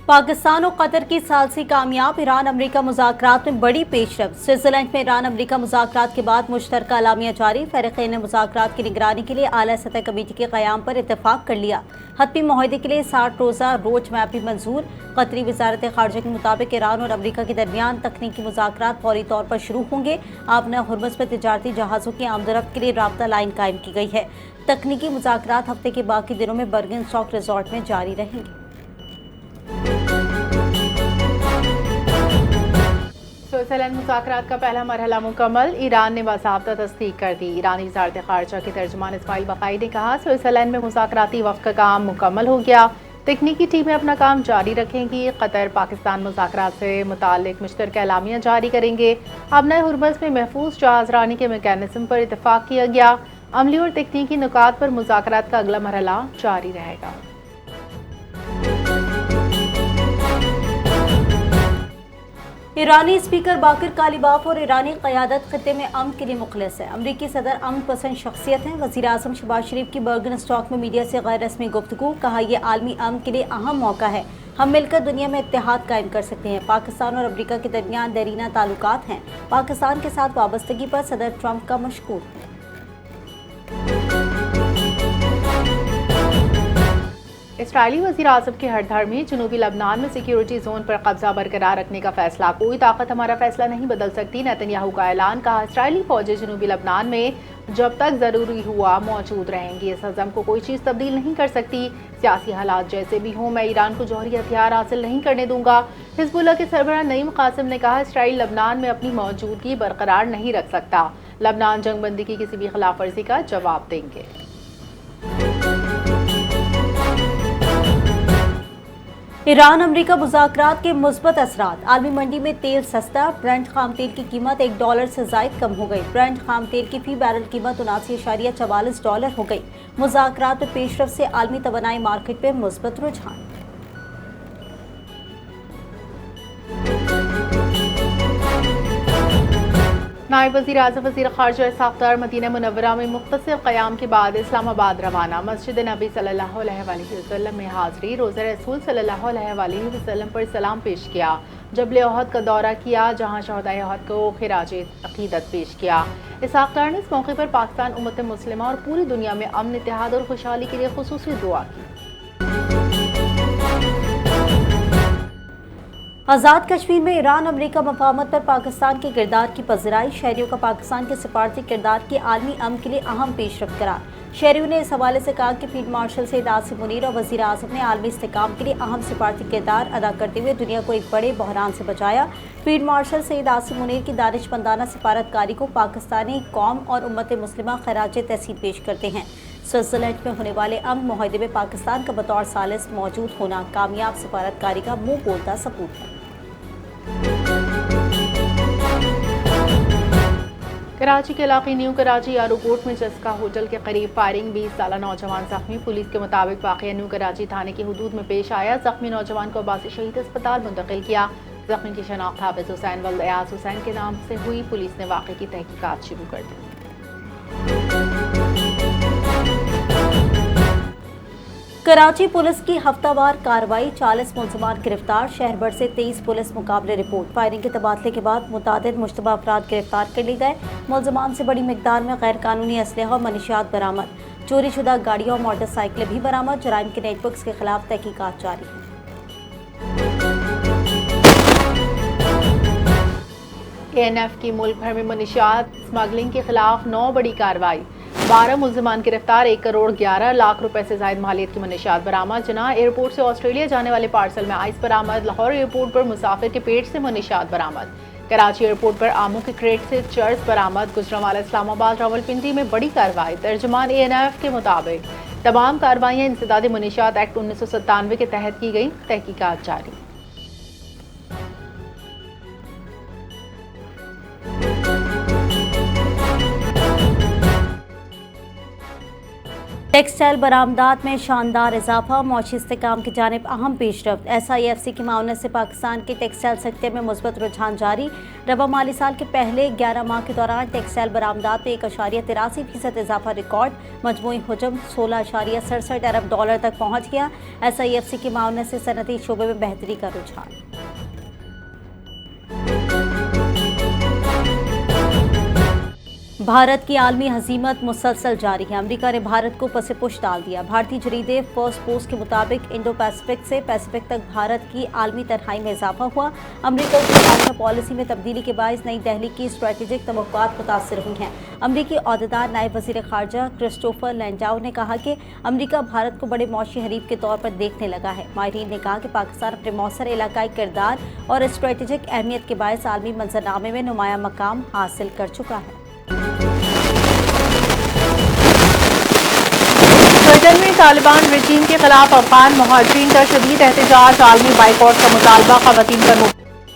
पाकिस्तान और कतर की सालसी कामयाब ईरान अमरीका मुज़ाकरात में बड़ी पेशरफ्त। स्विट्जरलैंड में ईरान अमरीका मुज़ाकरात के बाद मुश्तरका अलामिया जारी। फ़रीक़ैन ने मुज़ाकरात की निगरानी के लिए आला सतह कमेटी के क़याम पर इत्तफ़ाक़ कर लिया। हतमी मुआहदे के लिए 60 रोज़ा रोड मैप भी मंजूर। कतरी वज़ारत ख़ारजा के मुताबिक ईरान और अमरीका के दरमियान तकनीकी मुज़ाकरात फौरी तौर पर शुरू होंगे। आबना हुर्मुज़ में तिजारती जहाज़ों की आमदोरफ्त के लिए राब्ता लाइन कायम की गई है। तकनीकी मुज़ाकरात हफ्ते के बाकी दिनों में बर्गनस्टॉक रिजॉर्ट में जारी रहेंगे। स्विट्जरलैंड मुज़ाकरात का पहला मरहला मुकम्मल, ईरान ने बाज़ाब्ता तस्दीक कर दी। ईरानी वज़ारत ख़ारजा के तर्जुमान इस्माइल बक़ाई ने कहा, स्विट्जरलैंड में मुज़ाकराती वफ़द का काम मुकम्मल हो गया। तकनीकी टीमें अपना काम जारी रखेंगी। कतर पाकिस्तान मुज़ाकरात से मुताल्लिक़ मुश्तरका एलामिया जारी करेंगे। आबना हुर्मुज़ में महफूज जहाज़रानी के मैकेनिज़्म पर इत्तफ़ाक़ किया गया। अमली और तकनीकी नुकात पर मुज़ाकरात का अगला मरहला जारी रहेगा। ईरानी स्पीकर बाकिर कालिबाफ और ईरानी क़यादत ख़ित्ते में अमन के लिए मुखलिस है। अमरीकी सदर अमन पसंद शख्सियत हैं। वज़ीर आज़म शहबाज शरीफ की बर्गनस्टॉक में मीडिया से गैर रस्मी गुफ्तगू। कहा, यह आलमी अमन के लिए अहम मौका है। हम मिलकर दुनिया में इत्तेहाद कायम कर सकते हैं। पाकिस्तान और अमरीका के दरमियान देरीना ताल्लुकात हैं। पाकिस्तान के साथ वाबस्तगी पर सदर ट्रंप का मशकूर। इसराइली वज़ीर आज़म के हरधर में जनूबी लबनान में सिक्योरिटी जोन पर कब्जा बरकरार रखने का फैसला। कोई ताकत हमारा फैसला नहीं बदल सकती, नेतन्याहू का ऐलान। कहा, इसराइली फौजें जनूबी लबनान में जब तक ज़रूरी हुआ मौजूद रहेंगी। इस अज़म को कोई चीज़ तब्दील नहीं कर सकती। सियासी हालात जैसे भी हों, मैं ईरान को जौहरी हथियार हासिल नहीं करने दूंगा। हिज़्बुल्लाह के सरबराह नईम कासिम ने कहा, इसराइल लबनान में अपनी मौजूदगी बरकरार नहीं रख सकता। लबनान जंगबंदी की किसी भी खिलाफ वर्जी का जवाब देंगे। ईरान अमरीका मुज़ाकरात के मुस्बत असरात। आलमी मंडी में तेल सस्ता। ब्रेंट खाम तेल की कीमत $1 से ज़ायद कम हो गई। ब्रेंट खाम तेल की फ़ी बैरल कीमत $79.44 हो गई। मुज़ाकरात में पेशरफ से आलमी तवानाई मार्केट में मुस्बत रुझान। नायब वज़ीर आज़म वज़ीर ख़ारजा साख्तार मदीना मुनव्वरा में मुख्तसर क़याम के बाद इस्लामाबाद रवाना। मस्जिद नबी सल्लल्लाहु अलैहि वसल्लम में हाज़री। रोज़ा रसूल सल्लल्लाहु अलैहि वसल्लम पर सलाम पेश किया। जबल उहद का दौरा किया, जहाँ शहदाए उहद को खिराज अक़ीदत पेश किया। साख्तार ने इस मौके पर पाकिस्तान उम्मत मुस्लिमा और पूरी दुनिया में अमन, इत्तेहाद और खुशहाली के लिए खुसूसी दुआ की। आज़ाद कश्मीर में ईरान अमरीका मफाहमत पर पाकिस्तान के किरदार की पज़राई। शहरियों का पाकिस्तान के सिफारती किरदार की आलमी अमन के लिए अहम पेशरफ्त करार। शहरियों ने इस हवाले से कहा कि फील्ड मार्शल सईद आसिम मुनीर और वज़ीर आज़म ने आलमी इस्तेहकाम के लिए अहम सिफारती किरदार अदा करते हुए दुनिया को एक बड़े बहरान से बचाया। फील्ड मार्शल सईद आसिम मुनीर की दानिशमंदाना सिफारतकारी को पाकिस्तानी कौम और उम्मत मुस्लिमा खराज तहसीन पेश करते हैं। स्विट्जरलैंड में होने वाले अमन मुआहदे में पाकिस्तान का बतौर सालिस मौजूद होना कामयाब सिफारतकारी का मुँह बोलता सबूत है। कराची के इलाके न्यू कराची यारूकोट में जस्का होटल के करीब फायरिंग, 20 साला नौजवान जख्मी। पुलिस के मुताबिक वाक़या न्यू कराची थाने की हदूद में पेश आया। जख्मी नौजवान को अब्बासी शहीद अस्पताल मुंतकिल किया। जख्मी की शनाख्त हाफिज हुसैन वल्द एयाज हुसैन के नाम से हुई। पुलिस ने वाक़े की तहकीकात शुरू कर दी। कराची पुलिस की हफ्तावार कार्रवाई, 40 मुलजमान गिरफ्तार। शहर भर से 23 पुलिस मुकाबले रिपोर्ट। फायरिंग के तबादले के बाद मुतादिद मुश्तबा अफराद गिरफ्तार कर लिए गए। मुलजमान से बड़ी मिकदार में गैर कानूनी असलहा और मनशियात बरामद। चोरी शुदा गाड़ियाँ और मोटरसाइकिलें भी बरामद। जराइम के नेटवर्क के खिलाफ तहकीकात जारी है। ANF की मुल्क भर में मनशियात स्मगलिंग के खिलाफ 9 बड़ी कार्रवाई। 12 मुलजमान गिरफ्तार। 1 करोड़ 11 लाख रुपए से ज़ायद मालियत की मनशियात बरामद। जना एयरपोर्ट से ऑस्ट्रेलिया जाने वाले पार्सल में आइस बरामद। लाहौर एयरपोर्ट पर मुसाफिर के पेट से मनशियात बरामद। कराची एयरपोर्ट पर आमों के क्रेट से चर्च बरामद। गुजरांवाला, इस्लामाबाद, रावलपिंडी में बड़ी कार्रवाई। तर्जुमान ANF के मुताबिक तमाम कार्रवाइयाँ इंसदादी मनशियात एक्ट 1997 के तहत की गई। तहकीकात जारी। टेक्सटाइल बरामदात में शानदार इजाफा, मौशी इस्तेहकाम की जानिब अहम पेशरफ्त। SIFC की मावनत से पाकिस्तान के टेक्सटाइल सेक्टर में मुस्बत रुझान जारी। रबा माली साल के पहले 11 माह के दौरान टेक्सटाइल बरामदात में 1.83% इजाफा रिकॉर्ड। मजमूई हजम $16.67 अरब तक पहुँच गया। SIFC की मावनत से सनती शोबे में बेहतरी का रुझान। भारत की आलमी हजीमत मुसलसल जारी है। अमेरिका ने भारत को पसे पुश डाल दिया। भारतीय जरीदे फर्स्ट पोस्ट के मुताबिक इंडो पैसिफिक से पैसिफिक तक भारत की आलमी तन्हाई में इजाफा हुआ। अमेरिका की खारजा पॉलिसी में तब्दीली के बायस नई दिल्ली की स्ट्रेटेजिक तवक्कुआत मुतासिर हुई हैं। अमरीकी अहदेदार नायब वज़ीर ख़ारजा क्रिस्टोफर लैंडाउ ने कहा कि अमेरिका भारत को बड़े मौशी हरीफ के तौर पर देखने लगा है। माहिरीन ने कहा कि पाकिस्तान अपने मौसर इलाकाई किरदार और स्ट्रेटेजिक अहमियत के बायस आलमी मंजरनामे में नुमाया मकाम हासिल कर चुका है। ब्रिटेन में तालिबान रजीम के खिलाफ अफगान मुहाजिरीन का शदीद एहतजाज, आलमी बाइकआउट का मुतालबा, खवातीन पर।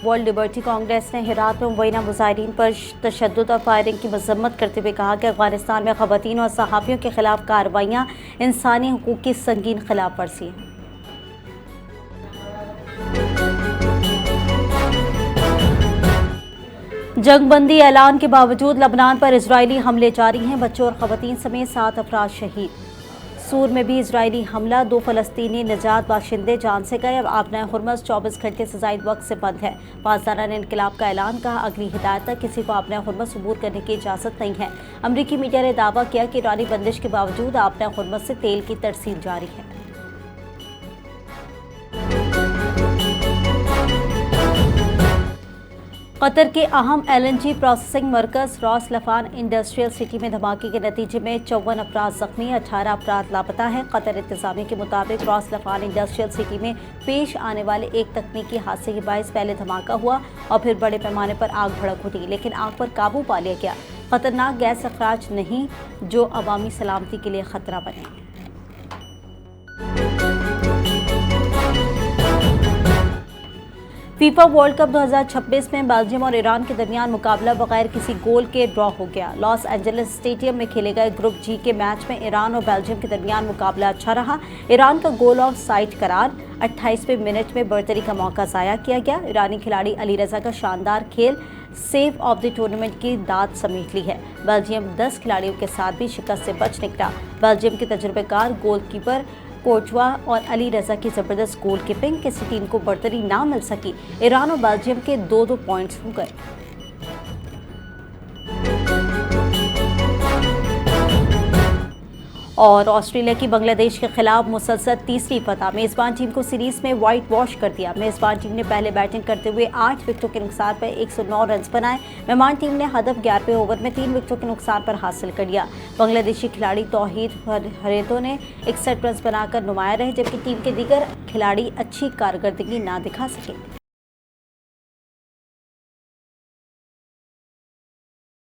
वर्ल्ड लिबर्टी कांग्रेस ने हेरात में मुबैना मुजाहिरीन पर तशद्दुद और फायरिंग की मजम्मत करते हुए कहा कि अफगानिस्तान में खवातीन और सहाफ़ियों के खिलाफ कार्रवाइयाँ इंसानी हुकूक की संगीन खिलाफ वर्जी हैं। जंगबंदी ऐलान के बावजूद लबनान पर इजरायली हमले जारी हैं। बच्चों और खवातीन समेत 7 अफराद शहीद। सूर में भी इजरायली हमला, 2 फलस्तीनी निजात बाशिंदे जान से गए। अब आबना हुर्मस 24 घंटे से ज़ायद वक्त से बंद है। पासदारान इनकलाब का ऐलान, कहा अगली हिदायत तक किसी को आबना हुर्मस अबूर करने की इजाज़त नहीं है। अमरीकी मीडिया ने दावा किया कि ईरानी बंदिश के बावजूद आबना हुर्मस से तेल की तरसील जारी है। कतर के अहम LNG प्रोसेसिंग मरकज़ रॉस लफान इंडस्ट्रियल सिटी में धमाके के नतीजे में 54 अफराद जख्मी, 18 अफराद लापता हैं। कतर इंतजामिया के मुताबिक रॉस लफान इंडस्ट्रियल सिटी में पेश आने वाले एक तकनीकी हादसे के बायस पहले धमाका हुआ और फिर बड़े पैमाने पर आग भड़क उठी, लेकिन आग पर काबू पा लिया गया। खतरनाक गैस अखराज नहीं जो अवामी सलामती के लिए खतरा बने। फीफा वर्ल्ड कप 2026 में बेल्जियम और ईरान के दरमियान मुकाबला बगैर किसी गोल के ड्रॉ हो गया। लॉस एंजलिस स्टेडियम में खेले गए ग्रुप जी के मैच में ईरान और बेल्जियम के दरमियान मुकाबला अच्छा रहा। ईरान का गोल ऑफ साइड करार 28वें मिनट में बर्तरी का मौका ज़ाया किया गया। ईरानी खिलाड़ी अली रजा का शानदार खेल सेव ऑफ द टूर्नामेंट की दाद समेट ली है। बेल्जियम 10 खिलाड़ियों के साथ भी शिकस्त से बच निकला। बेल्जियम के तजुर्बेकार गोलकीपर कोर्टवा और अली रजा की जबरदस्त गोलकीपिंग किसी टीम को बर्तरी ना मिल सकी। ईरान और बेल्जियम के 2-2 पॉइंट्स हो गए। और ऑस्ट्रेलिया की बांग्लादेश के खिलाफ मुसलसल तीसरी फतह। मेज़बान टीम को सीरीज में वाइट वॉश कर दिया। मेज़बान टीम ने पहले बैटिंग करते हुए 8 विकेटों के नुकसान पर 109 रन बनाए। मेहमान टीम ने हदफ 11वें ओवर में 3 विकेटों के नुकसान पर हासिल कर लिया। बांग्लादेशी खिलाड़ी तौहीद हरेतो ने 61 रन बनाकर नुमाया रहे, जबकि टीम के दीगर खिलाड़ी अच्छी कारकर्दगी ना दिखा सके।